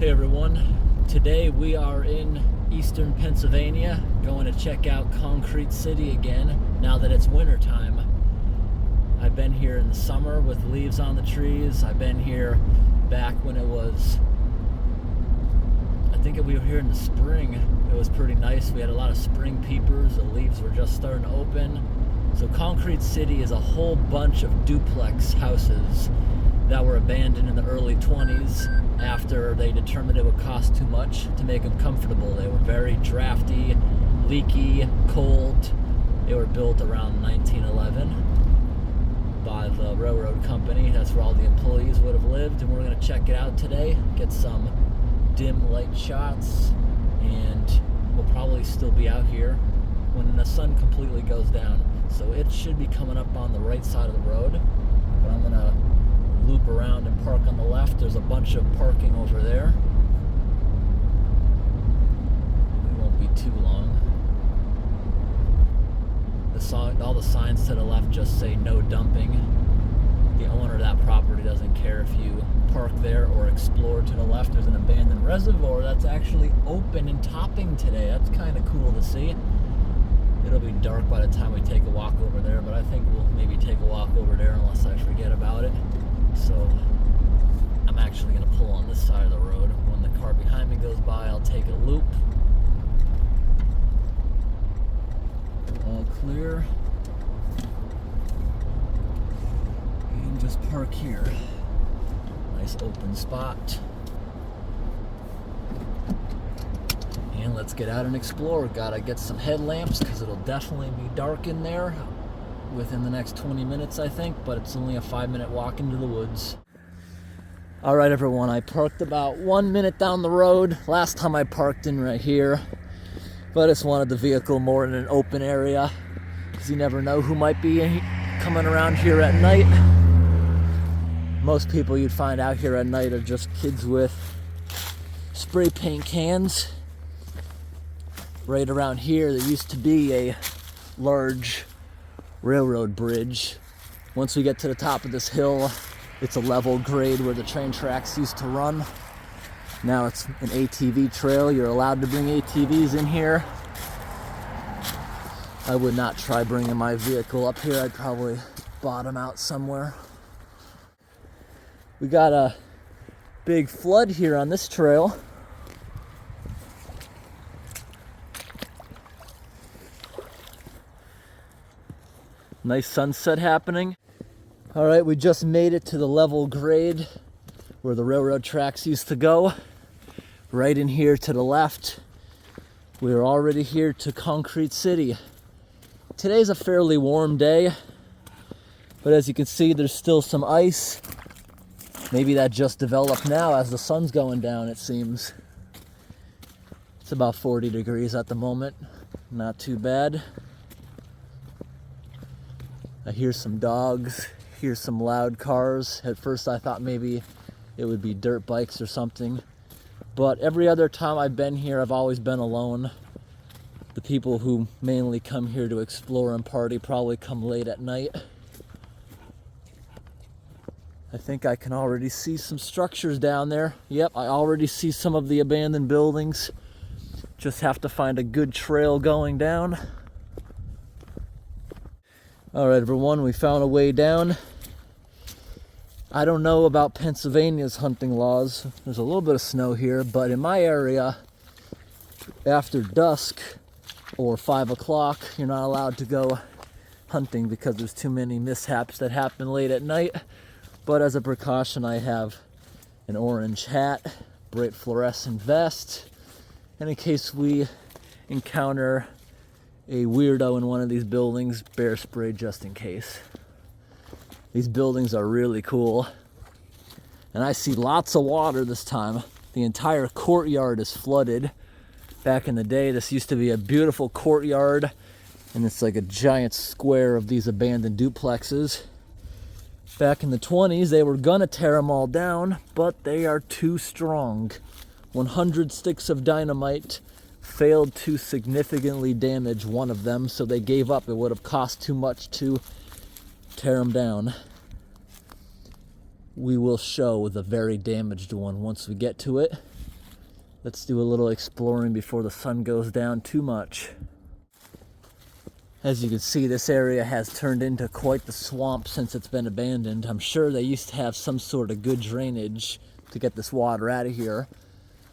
Hey everyone, today we are in eastern Pennsylvania going to check out Concrete City again now that it's winter time. I've been here in the summer with leaves on the trees. I've been here back when it was, I think we were here in the spring. It was pretty nice. We had a lot of spring peepers. The leaves were just starting to open. So Concrete City is a whole bunch of duplex houses that were abandoned in the early 20s after they determined it would cost too much to make them comfortable. They were very drafty, leaky, cold. They were built around 1911 by the railroad company. That's where all the employees would have lived, and we're going to check it out today, get some dim light shots, and we'll probably still be out here when the sun completely goes down. So it should be coming up on the right side of the road, but I'm going to loop around and park on the left. There's a bunch of parking over there. It won't be too long. All the signs to the left just say no dumping. The owner of that property doesn't care if you park there or explore to the left. There's an abandoned reservoir that's actually open and topping today. That's kind of cool to see. It'll be dark by the time we take a walk over there, but I think we'll maybe take a walk over there unless I forget about it. So I'm actually going to pull on this side of the road. When the car behind me goes by, I'll take a loop. All clear. And just park here. Nice open spot. And let's get out and explore. Gotta get some headlamps because it'll definitely be dark in there within the next 20 minutes, I think, but it's only a 5-minute walk into the woods. All right, everyone, I parked about 1 minute down the road. Last time I parked in right here, but I just wanted the vehicle more in an open area because you never know who might be coming around here at night. Most people you'd find out here at night are just kids with spray paint cans. Right around here, there used to be a large railroad bridge. Once we get to the top of this hill, it's a level grade where the train tracks used to run. Now it's an ATV trail. You're allowed to bring ATVs in here. I would not try bringing my vehicle up here. I'd probably bottom out somewhere. We got a big flood here on this trail. Nice sunset happening. All right, we just made it to the level grade where the railroad tracks used to go. Right in here to the left. We're already here to Concrete City. Today's a fairly warm day, but as you can see, there's still some ice. Maybe that just developed now as the sun's going down, it seems. It's about 40 degrees at the moment. Not too bad. I hear some dogs, hear some loud cars. At first I thought maybe it would be dirt bikes or something. But every other time I've been here, I've always been alone. The people who mainly come here to explore and party probably come late at night. I think I can already see some structures down there. Yep, I already see some of the abandoned buildings. Just have to find a good trail going down. All right, everyone, we found a way down. I don't know about Pennsylvania's hunting laws. There's a little bit of snow here, but in my area, after dusk or 5 o'clock, you're not allowed to go hunting because there's too many mishaps that happen late at night. But as a precaution, I have an orange hat, bright fluorescent vest, and in case we encounter a weirdo in one of these buildings, bear spray just in case. These buildings are really cool. And I see lots of water this time. The entire courtyard is flooded. Back in the day, this used to be a beautiful courtyard, and it's like a giant square of these abandoned duplexes. Back in the 20s, they were gonna tear them all down, but they are too strong. 100 sticks of dynamite failed to significantly damage one of them, so they gave up. It would have cost too much to tear them down. We will show the very damaged one once we get to it. Let's do a little exploring before the sun goes down too much. As you can see, this area has turned into quite the swamp since it's been abandoned. I'm sure they used to have some sort of good drainage to get this water out of here,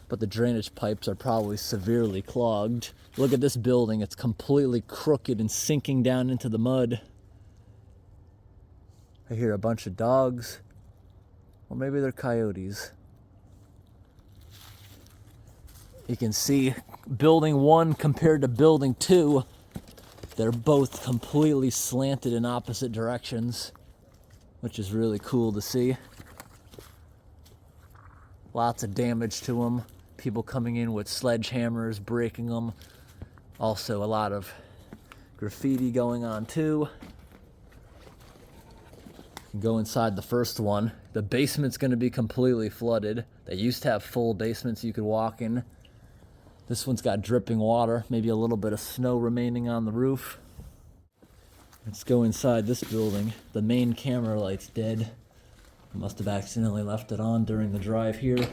but the drainage pipes are probably severely clogged. Look at this building. It's completely crooked and sinking down into the mud. I hear a bunch of dogs, or maybe they're coyotes. You can see building 1 compared to building 2. They're both completely slanted in opposite directions, which is really cool to see. Lots of damage to them. People coming in with sledgehammers, breaking them. Also a lot of graffiti going on too. You can go inside the first one. The basement's going to be completely flooded. They used to have full basements you could walk in. This one's got dripping water, maybe a little bit of snow remaining on the roof. Let's go inside this building. The main camera light's dead. I must have accidentally left it on during the drive here.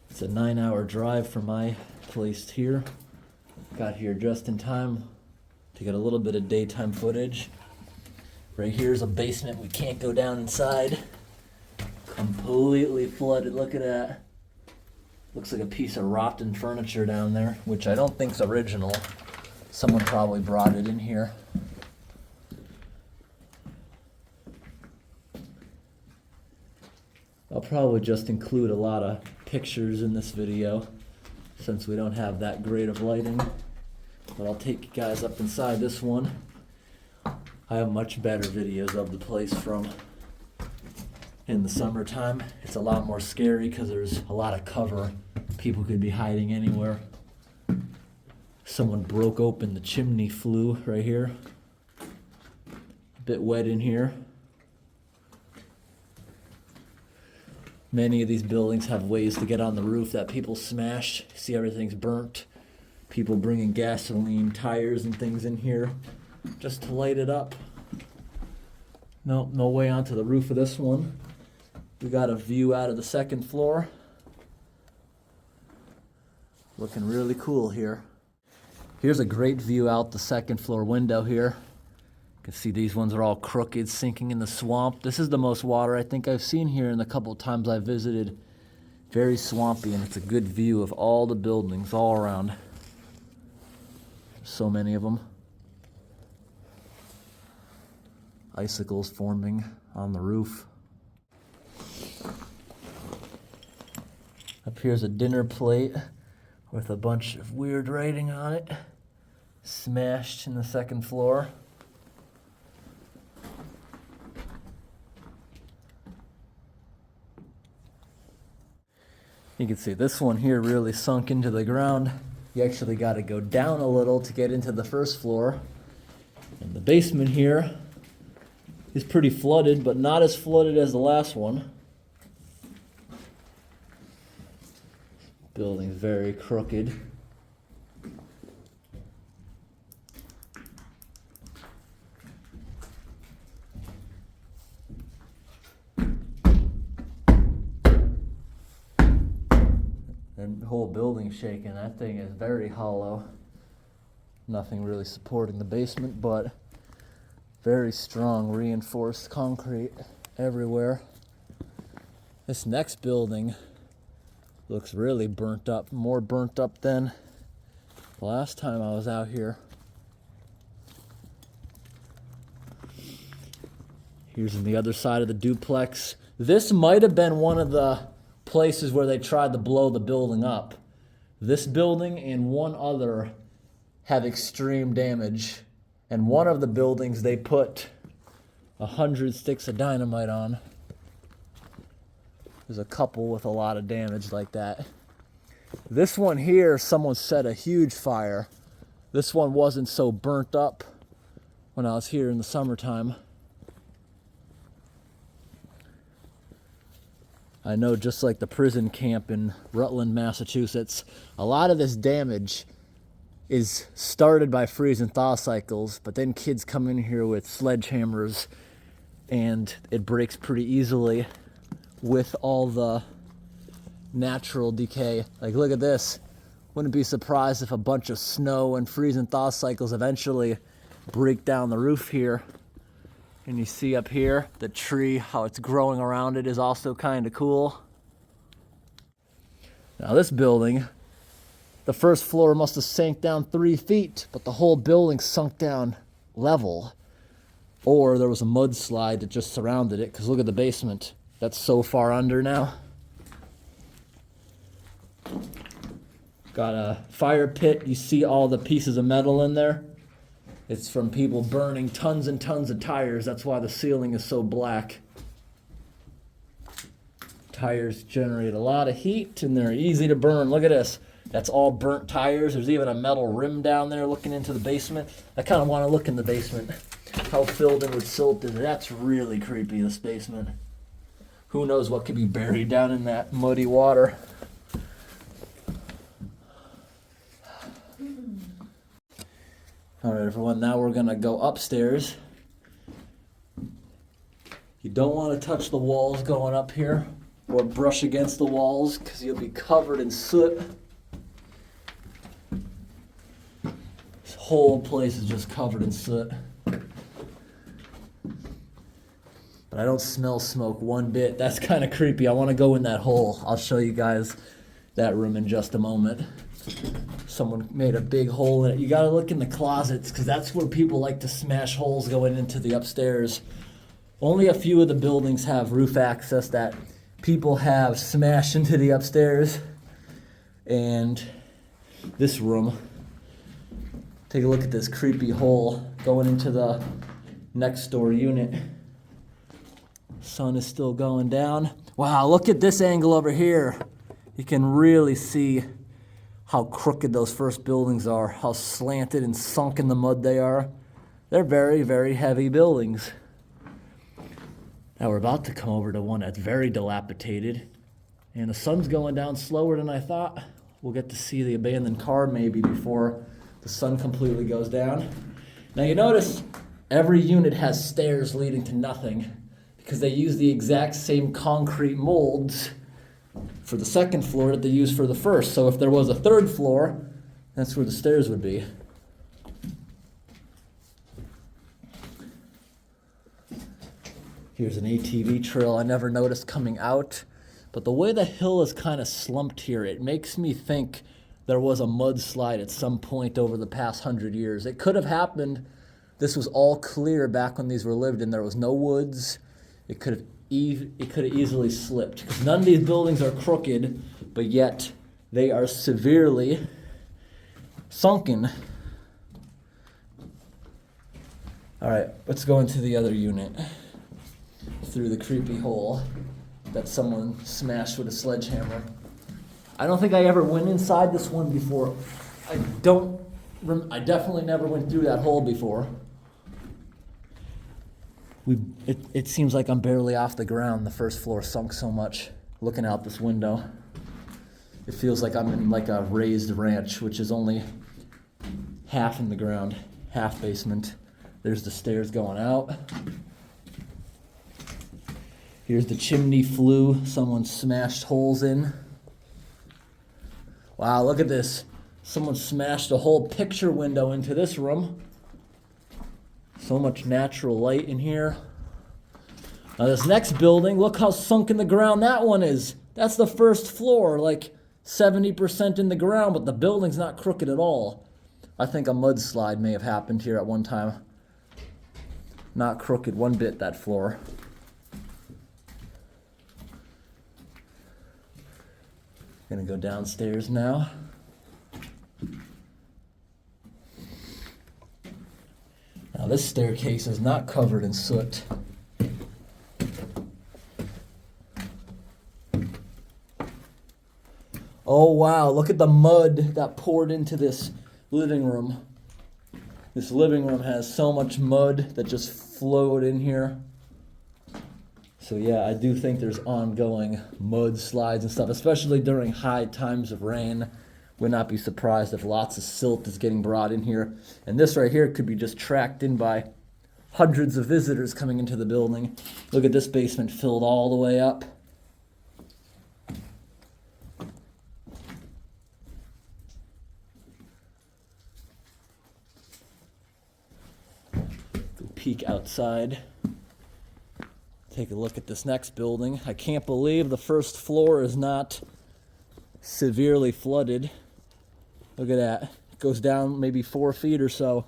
It's a 9-hour drive from my place here. Got here just in time to get a little bit of daytime footage. Right here's a basement we can't go down inside. Completely flooded, look at that. Looks like a piece of rotten furniture down there, which I don't think's original. Someone probably brought it in here. I'll probably just include a lot of pictures in this video since we don't have that great of lighting. But I'll take you guys up inside this one. I have much better videos of the place from in the summertime. It's a lot more scary because there's a lot of cover. People could be hiding anywhere. Someone broke open the chimney flue right here. A bit wet in here. Many of these buildings have ways to get on the roof that people smash. See, everything's burnt. People bringing gasoline, tires, and things in here just to light it up. No way onto the roof of this one. We got a view out of the second floor. Looking really cool here. Here's a great view out the second floor window here. You can see these ones are all crooked, sinking in the swamp. This is the most water I think I've seen here in the couple of times I've visited. Very swampy, and it's a good view of all the buildings all around. So many of them. Icicles forming on the roof. Up here's a dinner plate with a bunch of weird writing on it, smashed in the second floor. You can see this one here really sunk into the ground. You actually got to go down a little to get into the first floor. And the basement here is pretty flooded, but not as flooded as the last one. Building's very crooked. And the whole building's shaking. That thing is very hollow. Nothing really supporting the basement, but very strong reinforced concrete everywhere. This next building looks really burnt up, more burnt up than the last time I was out here. Here's on the other side of the duplex. This might have been one of the places where they tried to blow the building up. This building and one other have extreme damage. And one of the buildings they put 100 sticks of dynamite on. There's a couple with a lot of damage like that. This one here, someone set a huge fire. This one wasn't so burnt up when I was here in the summertime. I know, just like the prison camp in Rutland, Massachusetts, a lot of this damage is started by freeze and thaw cycles, but then kids come in here with sledgehammers and it breaks pretty easily with all the natural decay. Like, look at this. Wouldn't be surprised if a bunch of snow and freeze and thaw cycles eventually break down the roof here. And you see up here, the tree, how it's growing around it is also kind of cool. Now this building, the first floor must have sank down 3 feet, but the whole building sunk down level. Or there was a mudslide that just surrounded it, because look at the basement. That's so far under now. Got a fire pit. You see all the pieces of metal in there? It's from people burning tons and tons of tires. That's why the ceiling is so black. Tires generate a lot of heat and they're easy to burn. Look at this. That's all burnt tires. There's even a metal rim down there looking into the basement. I kind of want to look in the basement. How filled in with silt is it? That's really creepy, this basement. Who knows what could be buried down in that muddy water. All right, everyone, now we're gonna go upstairs. You don't want to touch the walls going up here or brush against the walls because you'll be covered in soot. This whole place is just covered in soot. But I don't smell smoke one bit. That's kind of creepy. I want to go in that hole. I'll show you guys that room in just a moment. Someone made a big hole in it. You gotta look in the closets because that's where people like to smash holes going into the upstairs. Only a few of the buildings have roof access that people have smashed into the upstairs. And this room, take a look at this creepy hole going into the next door unit. Sun is still going down. Wow, look at this angle over here. You can really see how crooked those first buildings are, how slanted and sunk in the mud they are. They're very, very heavy buildings. Now we're about to come over to one that's very dilapidated, and the sun's going down slower than I thought. We'll get to see the abandoned car maybe before the sun completely goes down. Now you notice every unit has stairs leading to nothing because they use the exact same concrete molds for the second floor that they use for the first. So if there was a third floor, that's where the stairs would be. Here's an ATV trail I never noticed coming out. But the way the hill is kind of slumped here, it makes me think there was a mudslide at some point over the past 100 years. It could have happened. This was all clear back when these were lived in. There was no woods. It could have easily slipped. Because none of these buildings are crooked, but yet they are severely sunken. All right, let's go into the other unit through the creepy hole that someone smashed with a sledgehammer. I don't think I ever went inside this one before. I definitely never went through that hole before. It seems like I'm barely off the ground. The first floor sunk so much looking out this window. It feels like I'm in like a raised ranch, which is only half in the ground, half basement. There's the stairs going out. Here's the chimney flue someone smashed holes in. Wow, look at this. Someone smashed a whole picture window into this room. So much natural light in here. Now this next building, look how sunk in the ground that one is. That's the first floor, like 70% in the ground, but the building's not crooked at all. I think a mudslide may have happened here at one time. Not crooked one bit, that floor. Gonna go downstairs now. Now this staircase is not covered in soot. Oh wow, look at the mud that poured into this living room. This living room has so much mud that just flowed in here. So yeah, I do think there's ongoing mudslides and stuff, especially during high times of rain. Would not be surprised if lots of silt is getting brought in here. And this right here could be just tracked in by hundreds of visitors coming into the building. Look at this basement filled all the way up. peek outside. Take a look at this next building. I can't believe the first floor is not severely flooded. Look at that. It goes down maybe 4 feet or so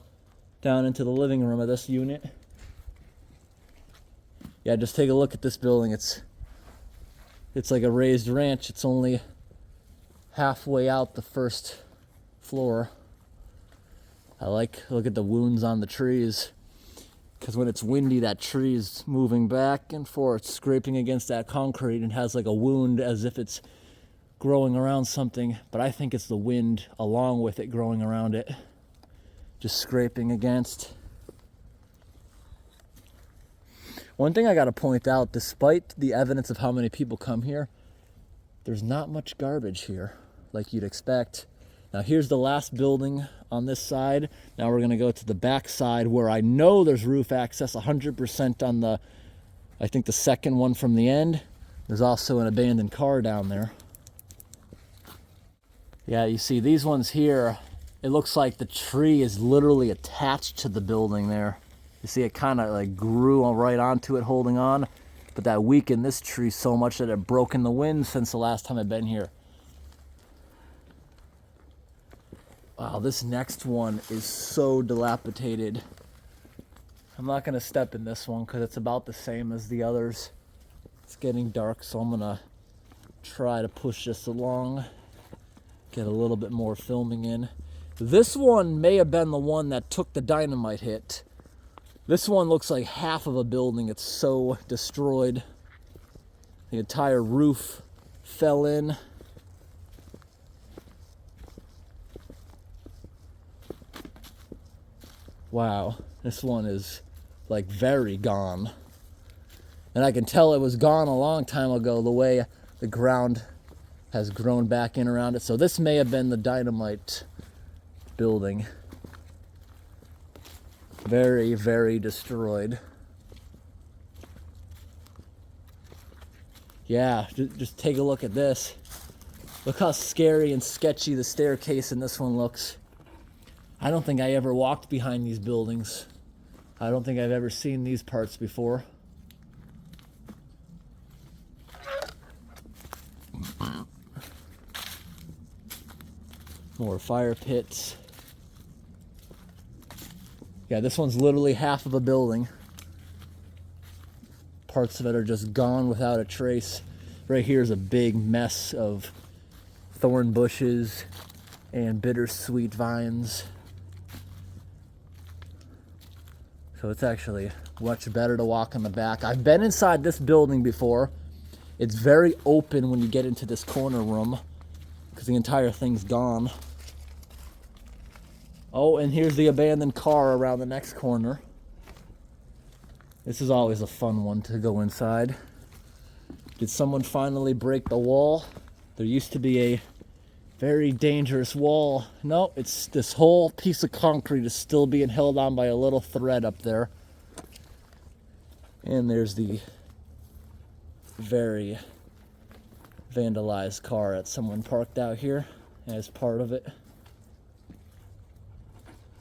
down into the living room of this unit. Yeah, just take a look at this building. It's like a raised ranch. It's only halfway out the first floor. Look at the wounds on the trees. Because when it's windy, that tree is moving back and forth, scraping against that concrete, and has like a wound as if it's growing around something. But I think it's the wind along with it growing around it, just scraping against. One thing I got to point out, despite the evidence of how many people come here, there's not much garbage here like you'd expect. Now here's the last building on this side. Now we're going to go to the back side where I know there's roof access 100% on I think the second one from the end. There's also an abandoned car down there. Yeah, you see these ones here, it looks like the tree is literally attached to the building there. You see it kind of like grew right onto it holding on, but that weakened this tree so much that it broke in the wind since the last time I've been here. Wow, this next one is so dilapidated. I'm not gonna step in this one because it's about the same as the others. It's getting dark, so I'm gonna try to push this along, get a little bit more filming in. This one may have been the one that took the dynamite hit. This one looks like half of a building. It's so destroyed. The entire roof fell in. Wow, this one is like very gone. And I can tell it was gone a long time ago, the way the ground has grown back in around it. So this may have been the dynamite building. Very, very destroyed. Yeah, just take a look at this. Look how scary and sketchy the staircase in this one looks. I don't think I ever walked behind these buildings. I don't think I've ever seen these parts before. More fire pits. Yeah, this one's literally half of a building. Parts of it are just gone without a trace. Right here is a big mess of thorn bushes and bittersweet vines. So it's actually much better to walk in the back. I've been inside this building before. It's very open when you get into this corner room because the entire thing's gone. Oh, and here's the abandoned car around the next corner. This is always a fun one to go inside. Did someone finally break the wall? There used to be a very dangerous wall. No, it's this whole piece of concrete is still being held on by a little thread up there. And there's the very vandalized car that someone parked out here as part of it.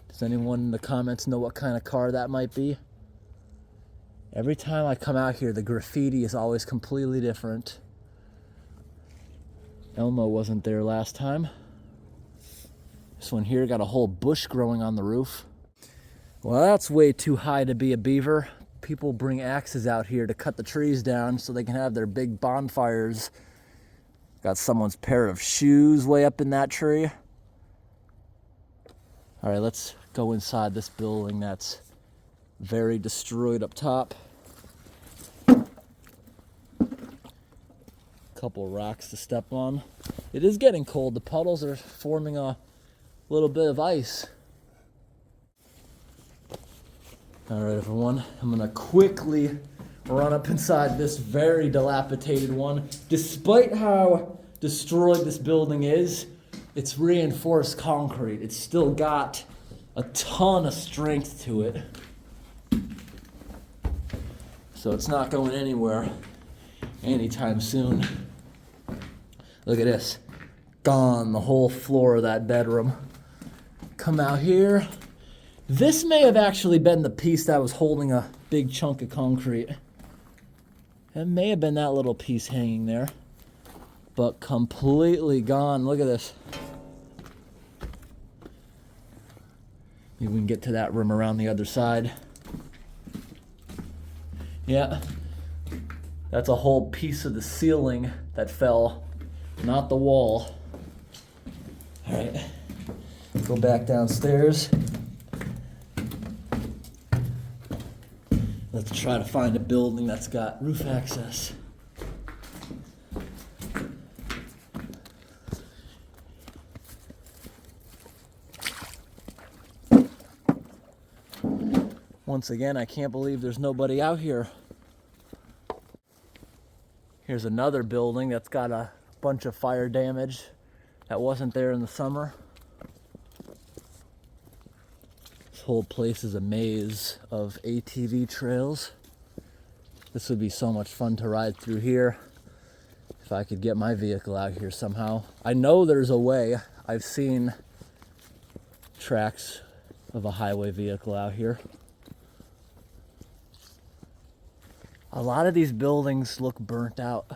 Does anyone in the comments know what kind of car that might be? Every time I come out here, the graffiti is always completely different. Elmo wasn't there last time. This one here got a whole bush growing on the roof. Well, that's way too high to be a beaver. People bring axes out here to cut the trees down so they can have their big bonfires. Got someone's pair of shoes way up in that tree. All right, let's go inside this building that's very destroyed up top. Couple rocks to step on. It is getting cold. The puddles are forming a little bit of ice. All right, everyone, I'm gonna quickly run up inside this very dilapidated one. Despite how destroyed this building is, it's reinforced concrete. It's still got a ton of strength to it. So it's not going anywhere anytime soon. Look at this. Gone, the whole floor of that bedroom. Come out here. This may have actually been the piece that was holding a big chunk of concrete. It may have been that little piece hanging there, but completely gone. Look at this. Maybe we can get to that room around the other side. Yeah, that's a whole piece of the ceiling that fell, not the wall. All right, go back downstairs. Let's try to find a building that's got roof access. Once again, I can't believe there's nobody out here. Here's another building that's got a bunch of fire damage that wasn't there in the summer. This whole place is a maze of ATV trails. This would be so much fun to ride through here if I could get my vehicle out here somehow. I know there's a way. I've seen tracks of a highway vehicle out here. A lot of these buildings look burnt out.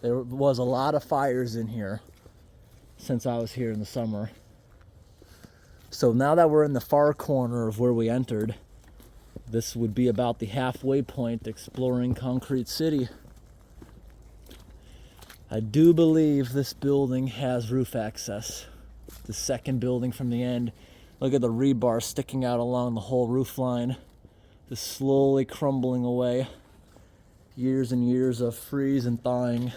There was a lot of fires in here since I was here in the summer. So now that we're in the far corner of where we entered, this would be about the halfway point exploring Concrete City. I do believe this building has roof access. The second building from the end. Look at the rebar sticking out along the whole roof line. Just slowly crumbling away. Years and years of freeze and thawing,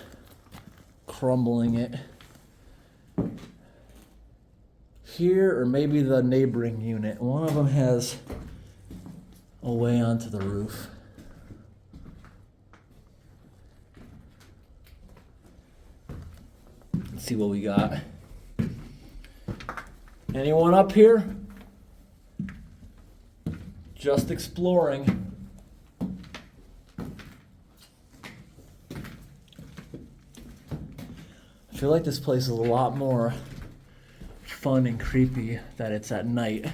crumbling it. Here, or maybe the neighboring unit, one of them has a way onto the roof. Let's see what we got. Anyone up here? Just exploring. I feel like this place is a lot more fun and creepy that it's at night.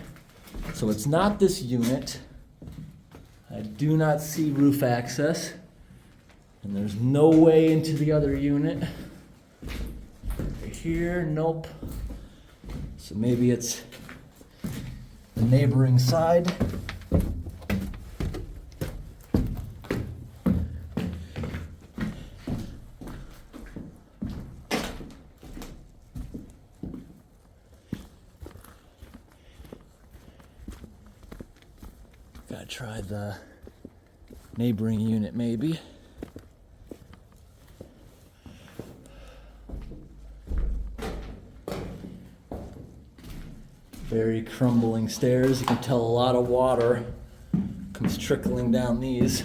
So it's not this unit. I do not see roof access. And there's no way into the other unit. Right here, nope. So maybe it's the neighboring side. Gotta try the neighboring unit maybe. Very crumbling stairs. You can tell a lot of water comes trickling down these.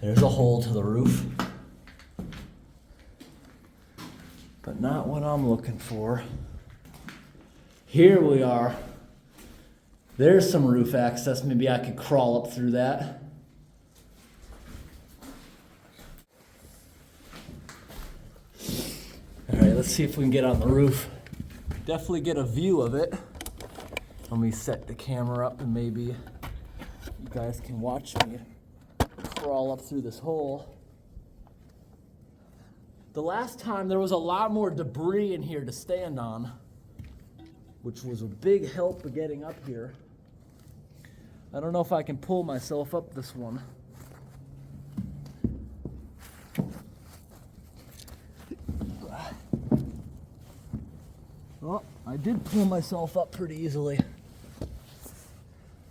There's a hole to the roof, but not what I'm looking for. Here we are. There's some roof access. Maybe I could crawl up through that. All right, let's see if we can get on the roof. Definitely get a view of it. Let me set the camera up and maybe you guys can watch me crawl up through this hole. The last time there was a lot more debris in here to stand on, which was a big help of getting up here. I don't know if I can pull myself up this one. Oh, I did pull myself up pretty easily. It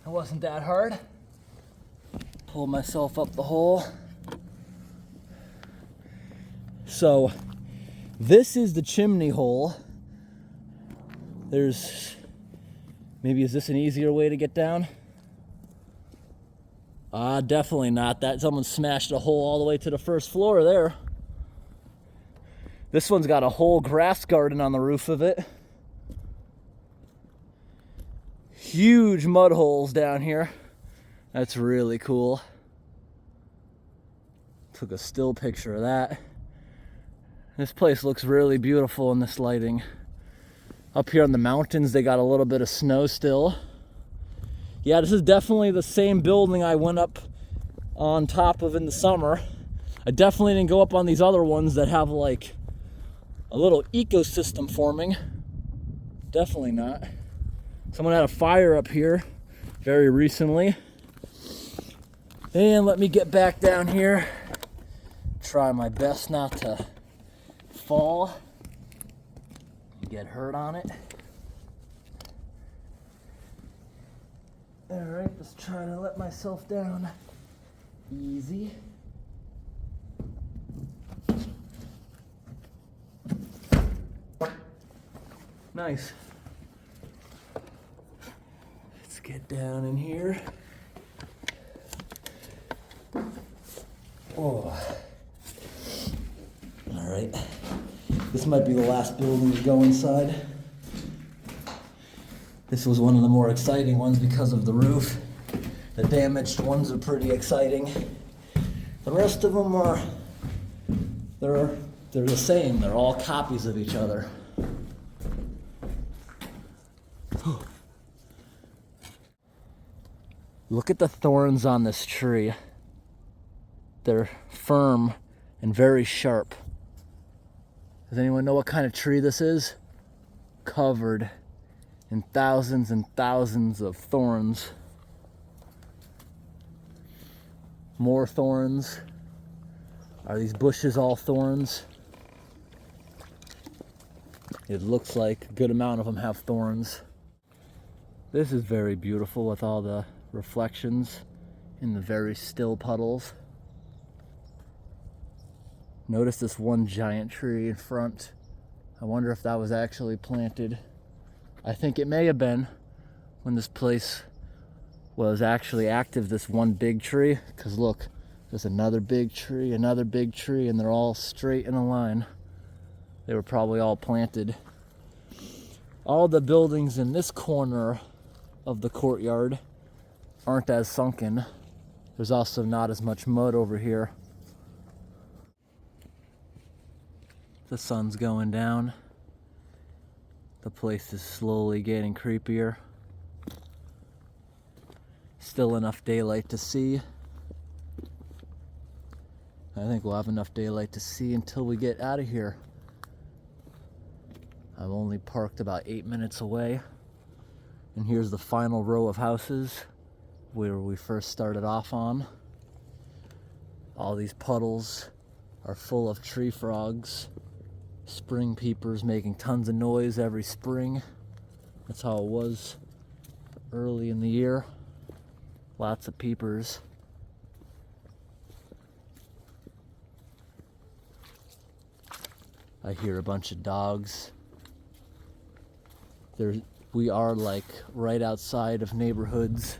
wasn't that hard. Pull myself up the hole. So, this is the chimney hole. There's, maybe is this an easier way to get down? Definitely not. That someone smashed a hole all the way to the first floor there. This one's got a whole grass garden on the roof of it. Huge mud holes down here. That's really cool. Took a still picture of that. This place looks really beautiful in this lighting. Up here on the mountains, they got a little bit of snow still. Yeah, this is definitely the same building I went up on top of in the summer. I definitely didn't go up on these other ones that have like a little ecosystem forming. Definitely not. Someone had a fire up here very recently. And let me get back down here. Try my best not to fall and get hurt on it. Alright, just trying to let myself down easy. Nice. Let's get down in here. Oh. Alright. This might be the last building to go inside. This was one of the more exciting ones because of the roof. The damaged ones are pretty exciting. The rest of them are, they're the same. They're all copies of each other. Look at the thorns on this tree. They're firm and very sharp. Does anyone know what kind of tree this is? Covered in thousands and thousands of thorns. More thorns. Are these bushes all thorns? It looks like a good amount of them have thorns. This is very beautiful with all the reflections in the very still puddles. Notice this one giant tree in front. I wonder if that was actually planted. I think it may have been when this place was actually active, this one big tree. Because look, there's another big tree, and they're all straight in a line. They were probably all planted. All the buildings in this corner of the courtyard aren't as sunken. There's also not as much mud over here. The sun's going down. The place is slowly getting creepier. Still enough daylight to see. I think we'll have enough daylight to see until we get out of here. I'm only parked about 8 minutes away. And here's the final row of houses where we first started off on. All these puddles are full of tree frogs. Spring peepers making tons of noise every spring. That's how it was early in the year. Lots of peepers. I hear a bunch of dogs. We are like right outside of neighborhoods.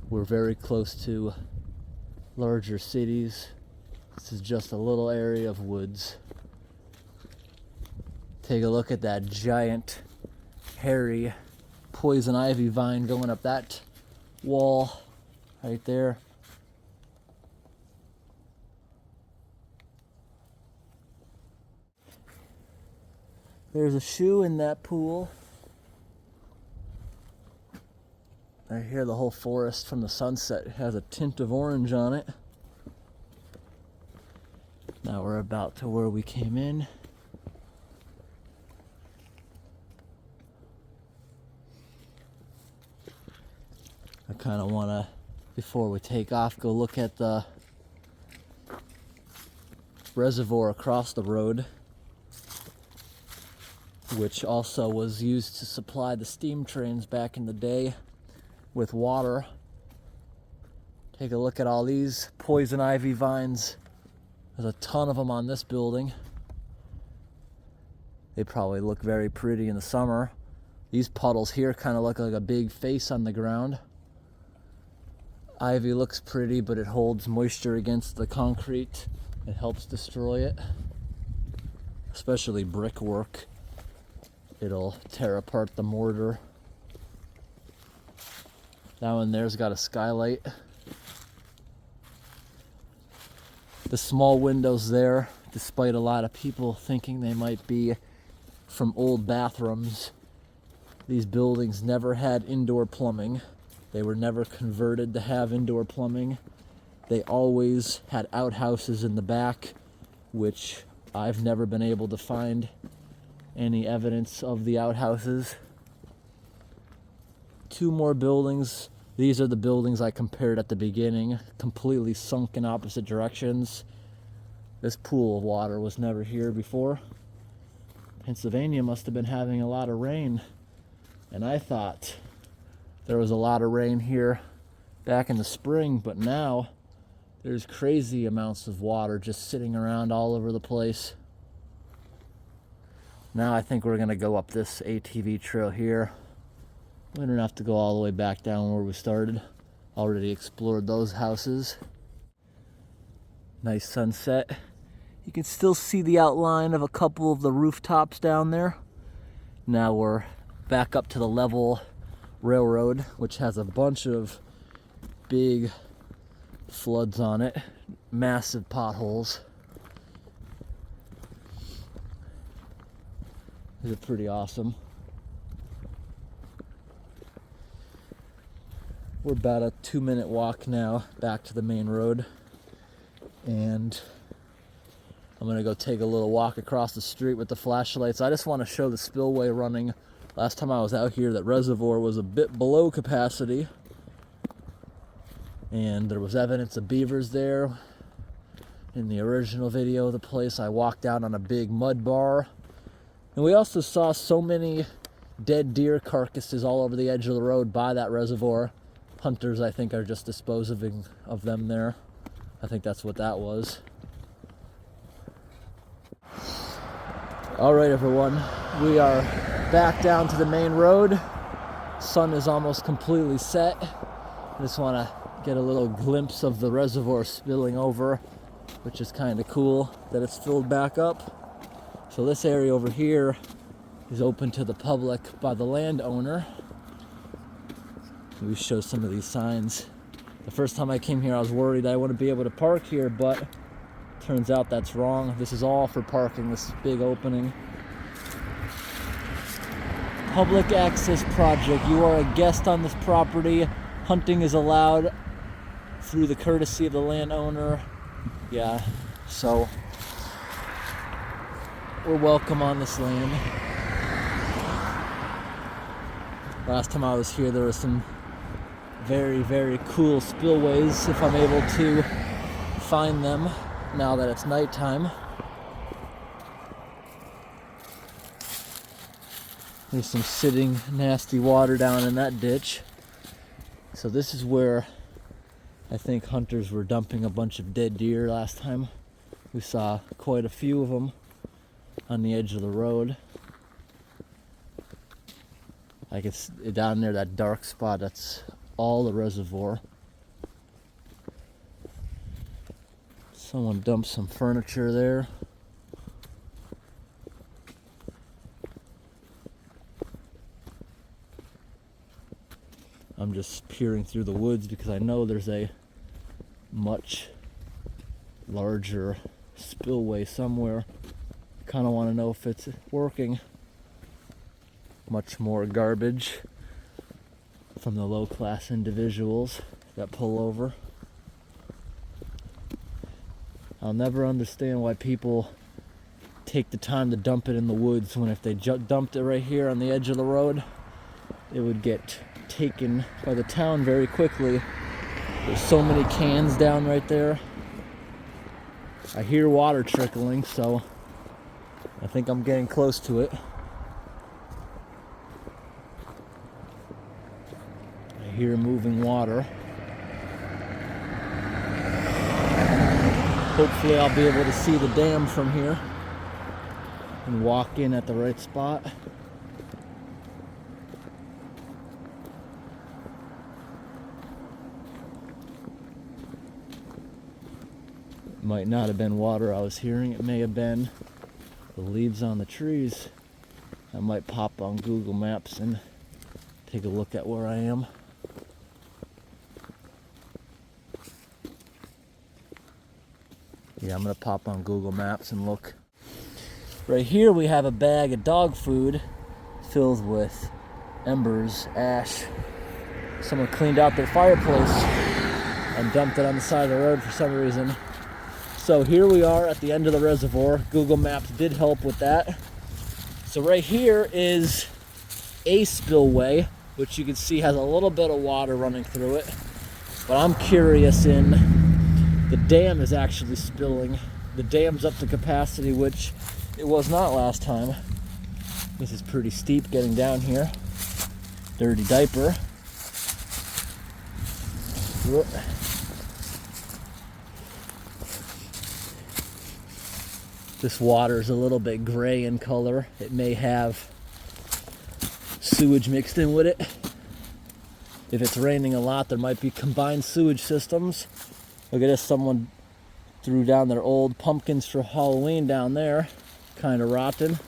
We're very close to larger cities. This is just a little area of woods. Take a look at that giant, hairy poison ivy vine going up that wall right there. There's a shoe in that pool. I hear the whole forest from the sunset has a tint of orange on it. Now we're about to where we came in. I kind of want to, before we take off, go look at the reservoir across the road, which also was used to supply the steam trains back in the day with water. Take a look at all these poison ivy vines. There's a ton of them on this building. They probably look very pretty in the summer. These puddles here kind of look like a big face on the ground. Ivy looks pretty, but it holds moisture against the concrete. It helps destroy it. Especially brickwork. It'll tear apart the mortar. That one there's got a skylight. The small windows there, despite a lot of people thinking they might be from old bathrooms. These buildings never had indoor plumbing. They were never converted to have indoor plumbing. They always had outhouses in the back, which I've never been able to find any evidence of the outhouses. Two more buildings. These are the buildings I compared at the beginning, completely sunk in opposite directions. This pool of water was never here before. Pennsylvania must have been having a lot of rain, and I thought there was a lot of rain here back in the spring, but now there's crazy amounts of water just sitting around all over the place. Now I think we're gonna go up this ATV trail here. We don't have to go all the way back down where we started. Already explored those houses. Nice sunset. You can still see the outline of a couple of the rooftops down there. Now we're back up to the level railroad, which has a bunch of big floods on it. Massive potholes. These are pretty awesome. We're about a 2-minute walk now back to the main road, and I'm gonna go take a little walk across the street with the flashlights. I just want to show the spillway running. Last time I was out here, that reservoir was a bit below capacity, and there was evidence of beavers there. In the original video of the place, I walked out on a big mud bar, and we also saw so many dead deer carcasses all over the edge of the road by that reservoir. Hunters, I think, are just disposing of them there. I think that's what that was. All right, everyone, we are back down to the main road. Sun is almost completely set. I just want to get a little glimpse of the reservoir spilling over, which is kind of cool that it's filled back up. So this area over here is open to the public by the landowner. We show some of these signs. The first time I came here, I was worried I wouldn't be able to park here, but turns out that's wrong. This is all for parking, this big opening. Public access project. You are a guest on this property. Hunting is allowed through the courtesy of the landowner. Yeah, so we're welcome on this land. Last time I was here, there was some very, very cool spillways, if I'm able to find them now that it's nighttime. There's some sitting nasty water down in that ditch. So this is where I think hunters were dumping a bunch of dead deer last time. We saw quite a few of them on the edge of the road. Like it's down there, that dark spot, that's all the reservoir. Someone dumped some furniture there. I'm just peering through the woods because I know there's a much larger spillway somewhere. Kind of want to know if it's working. Much more garbage from the low-class individuals that pull over. I'll never understand why people take the time to dump it in the woods when if they dumped it right here on the edge of the road, it would get taken by the town very quickly. There's so many cans down right there. I hear water trickling, so I think I'm getting close to it. I hear moving water. Hopefully I'll be able to see the dam from here and walk in at the right spot. It might not have been water I was hearing. It may have been the leaves on the trees. I might pop on Google Maps and take a look at where I am. Yeah, I'm gonna pop on Google Maps and look. Right here we have a bag of dog food filled with embers, ash. Someone cleaned out their fireplace and dumped it on the side of the road for some reason. So here we are at the end of the reservoir. Google Maps did help with that. So right here is a spillway, which you can see has a little bit of water running through it. But I'm curious in the dam is actually spilling. The dam's up to capacity, which it was not last time. This is pretty steep getting down here. Dirty diaper. Whoop. This water is a little bit gray in color. It may have sewage mixed in with it. If it's raining a lot, there might be combined sewage systems. Look at this, someone threw down their old pumpkins for Halloween down there. Kind of rotten.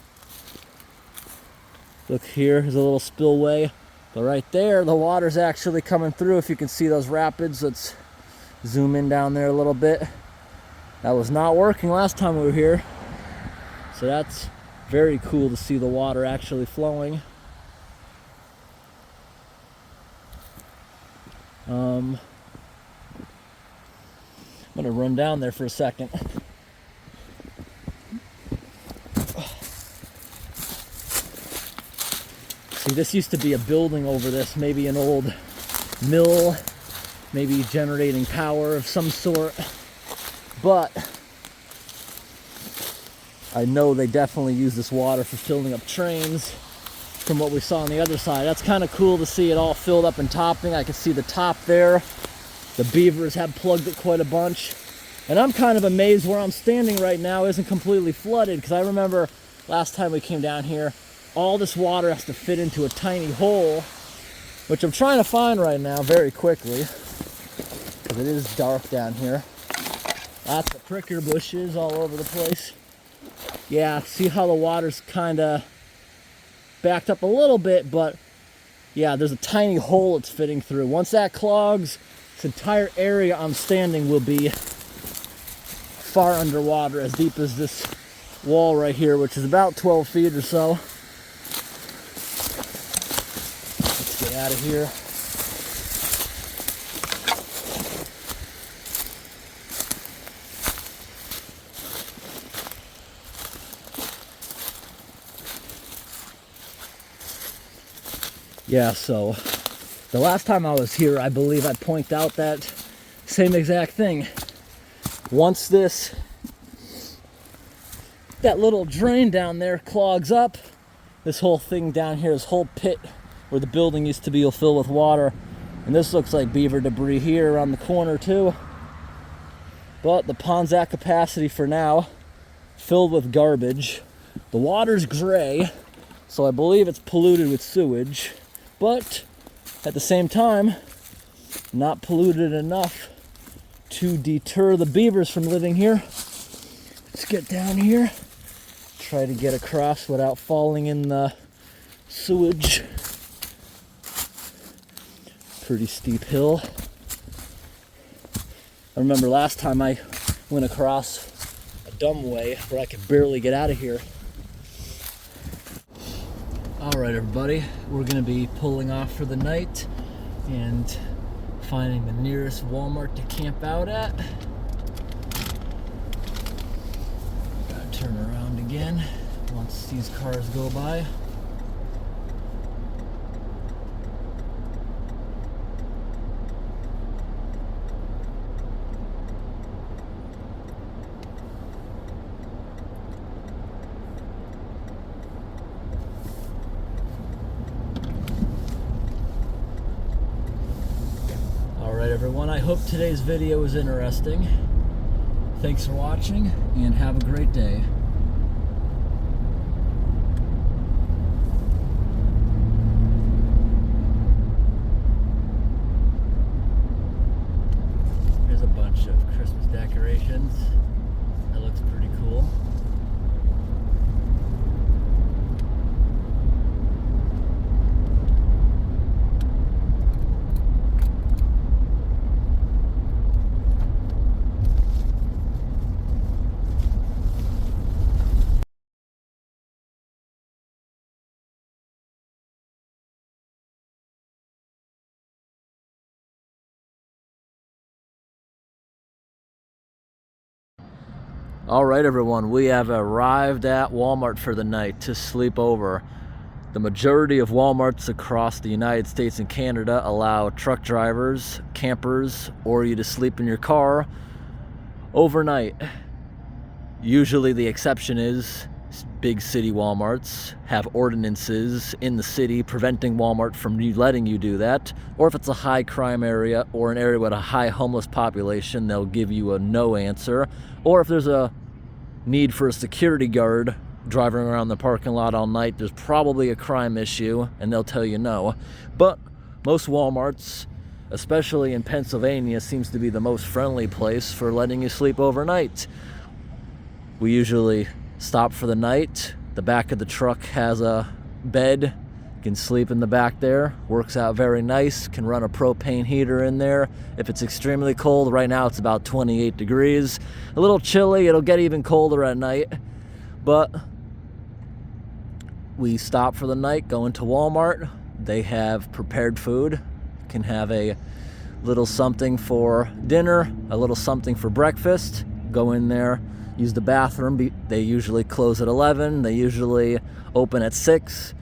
Look, here's a little spillway. But right there, the water's actually coming through. If you can see those rapids, let's zoom in down there a little bit. That was not working last time we were here. So that's very cool to see the water actually flowing. I'm gonna run down there for a second. See, this used to be a building over this, maybe an old mill, maybe generating power of some sort. But I know they definitely use this water for filling up trains from what we saw on the other side. That's kind of cool to see it all filled up and topping. I can see the top there. The beavers have plugged it quite a bunch. And I'm kind of amazed where I'm standing right now isn't completely flooded, because I remember last time we came down here, all this water has to fit into a tiny hole, which I'm trying to find right now very quickly, because it is dark down here. Lots of pricker bushes all over the place. Yeah, see how the water's kind of backed up a little bit, but yeah, there's a tiny hole it's fitting through. Once that clogs, this entire area I'm standing will be far underwater, as deep as this wall right here, which is about 12 feet or so. Let's get out of here. Yeah, so the last time I was here, I believe I pointed out that same exact thing. Once that little drain down there clogs up, this whole thing down here, this whole pit where the building used to be, will fill with water. And this looks like beaver debris here around the corner too. But the pond's at capacity for now, filled with garbage. The water's gray, so I believe it's polluted with sewage. But at the same time, not polluted enough to deter the beavers from living here. Let's get down here, try to get across without falling in the sewage. Pretty steep hill. I remember last time I went across a dumb way where I could barely get out of here. Alright everybody, we're going to be pulling off for the night and finding the nearest Walmart to camp out at. Gotta turn around again once these cars go by. Alright everyone, I hope today's video was interesting. Thanks for watching and have a great day. There's a bunch of Christmas decorations. That looks pretty cool. All right, everyone, we have arrived at Walmart for the night to sleep over. The majority of Walmarts across the United States and Canada allow truck drivers, campers, or you to sleep in your car overnight. Usually the exception is big city Walmarts have ordinances in the city preventing Walmart from letting you do that. Or if it's a high crime area or an area with a high homeless population, they'll give you a no answer. Or if there's a need for a security guard driving around the parking lot all night, there's probably a crime issue and they'll tell you no. But most Walmarts, especially in Pennsylvania, seems to be the most friendly place for letting you sleep overnight. We usually stop for the night. The back of the truck has a bed. You can sleep in the back there. Works out very nice. Can run a propane heater in there. If it's extremely cold, right now it's about 28 degrees. A little chilly. It'll get even colder at night. But we stop for the night, go into Walmart. They have prepared food. You can have a little something for dinner, a little something for breakfast. Go in there, use the bathroom. They usually close at 11. They usually open at 6.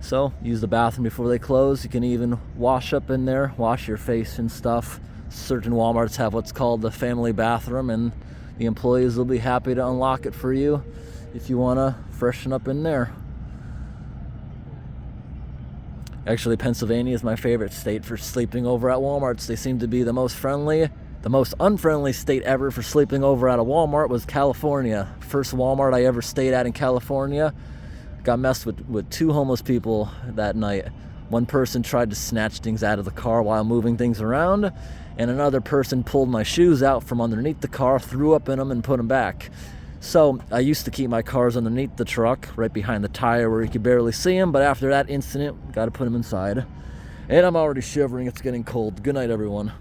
So use the bathroom before they close. You can even wash up in there, wash your face and stuff. Certain Walmarts have what's called the family bathroom, and the employees will be happy to unlock it for you if you want to freshen up in there. Actually, Pennsylvania is my favorite state for sleeping over at Walmarts. They seem to be the most friendly. The most unfriendly state ever for sleeping over at a Walmart was California. First Walmart I ever stayed at in California. Got messed with 2 homeless people that night. One person tried to snatch things out of the car while moving things around, and another person pulled my shoes out from underneath the car, threw up in them, and put them back. So I used to keep my cars underneath the truck, right behind the tire where you could barely see them, but after that incident, got to put them inside. And I'm already shivering. It's getting cold. Good night, everyone.